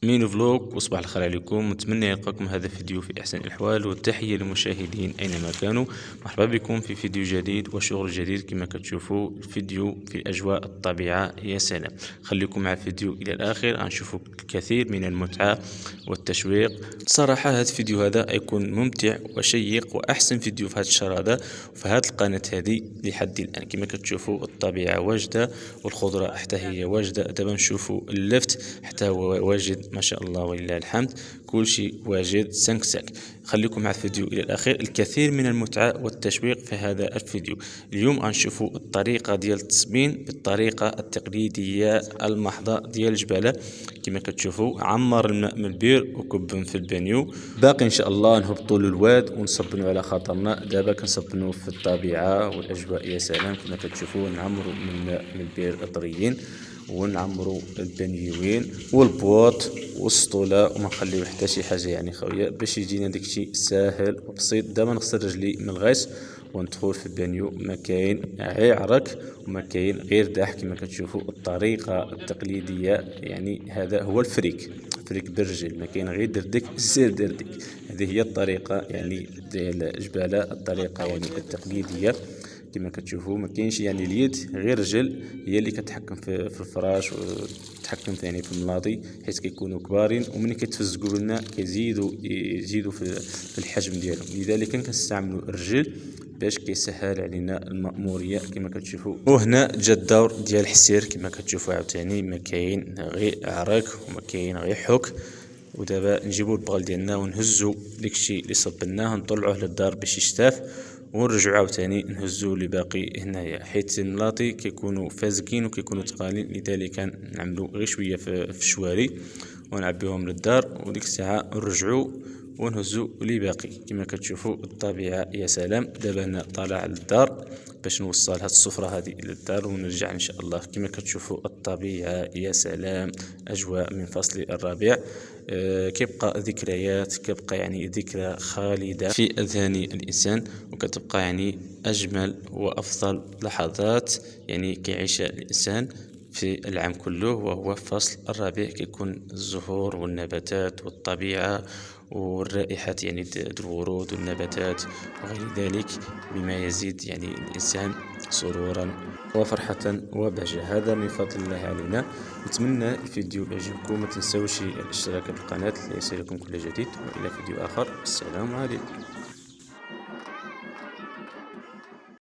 مينو فلوق، وصباح الخير عليكم. نتمنى يلقاكم هذا الفيديو في احسن الاحوال، والتحيه للمشاهدين اينما كانوا. مرحبا بكم في فيديو جديد وشغل جديد. كما كتشوفوا الفيديو في اجواء الطبيعه، يا سلام. خليكم مع الفيديو الى الاخر، غنشوفوا الكثير من المتعه والتشويق. صراحه هذا الفيديو هذا يكون ممتع وشيق، واحسن فيديو في هذا الشهر هذا وفي هذه القناه هذه لحد الان. كما كتشوفوا الطبيعه واجده، والخضره حتى هي واجده. دابا نشوفوا اللفت حتى هو واجد، ما شاء الله ولله الحمد. كل شيء واجد سنكسك. خليكم مع الفيديو الى الاخير، الكثير من المتعه والتشويق في هذا الفيديو. اليوم غنشوفوا الطريقه ديال التصبين بالطريقه التقليديه المحضه ديال الجباله. كما كتشوفوا عمر الماء من البير وكبهم في البانيو. باقي ان شاء الله نهبطوا للواد ونصبنوا على خاطرنا. دابا كنصبنوا في الطبيعه والاجواء، يا سلام. كما كتشوفوا نعمروا من الماء من البير طريين، ونعمروا البانيوين والبوط والسطوله، وما نخليو حتى شي حاجه يعني خويا، باش يجينا داكشي ساهل وبسيط. دابا نغسل رجلي من الغيس وندخل في البانيو. ما كاين غير عرك وما كاين غير داح. كما كتشوفوا الطريقه التقليديه، يعني هذا هو الفريك بالرجل. ما كاين غير دردك سير دردك. هذه هي الطريقه يعني ديال الجباله، الطريقه يعني التقليديه. كما كتشوفوا ما كاينش يعني اليد، غير الرجل هي اللي كتحكم في الفراش، وتحكم يعني في الملاضي، حيت كيكونوا كبارين، وملي كيتفزقوا لنا يزيدوا في الحجم ديالهم. لذلك كنستعملوا الرجل باش كيسهل علينا المأموريه. كما كتشوفوا، وهنا جا الدور ديال الحسير. كما كتشوفوا عاوتاني ما كاين غير عرك وما كاين غير حك. ودابا نجيبوا البغل ديالنا ونهزوا داكشي اللي صبناه، نطلعوه للدار باش يشتاف، ونرجعوا عاوتاني نهزوا اللي باقي هنايا، حيت الملاطي كيكونوا فازكين وكيكونوا ثقالين. لذلك نعملوا غير شويه في الشواري ونعبيهم للدار، وديك الساعه نرجعوا ونهزوا اللي باقي. كما كتشوفوا الطبيعه، يا سلام. دابا انا طالع للدار باش نوصل هاد السفره هذه للدار ونرجع ان شاء الله. كما كتشوفوا الطبيعه، يا سلام. اجواء من فصل الربيع. كيبقى ذكريات، كيبقى يعني ذكرى خالده في اذهان الانسان، وكتبقى يعني اجمل وافضل لحظات يعني كيعيشها الانسان في العام كله، وهو فصل الربيع. كيكون الزهور والنباتات والطبيعة والرائحات يعني الورود والنباتات وغير ذلك، بما يزيد يعني الإنسان سرورا وفرحة وبهجة. هذا من فضل الله علينا. نتمنى الفيديو يعجبكم. ما تنسوش الاشتراك بالقناة ليصلكم كل جديد، وإلى فيديو آخر. السلام عليكم.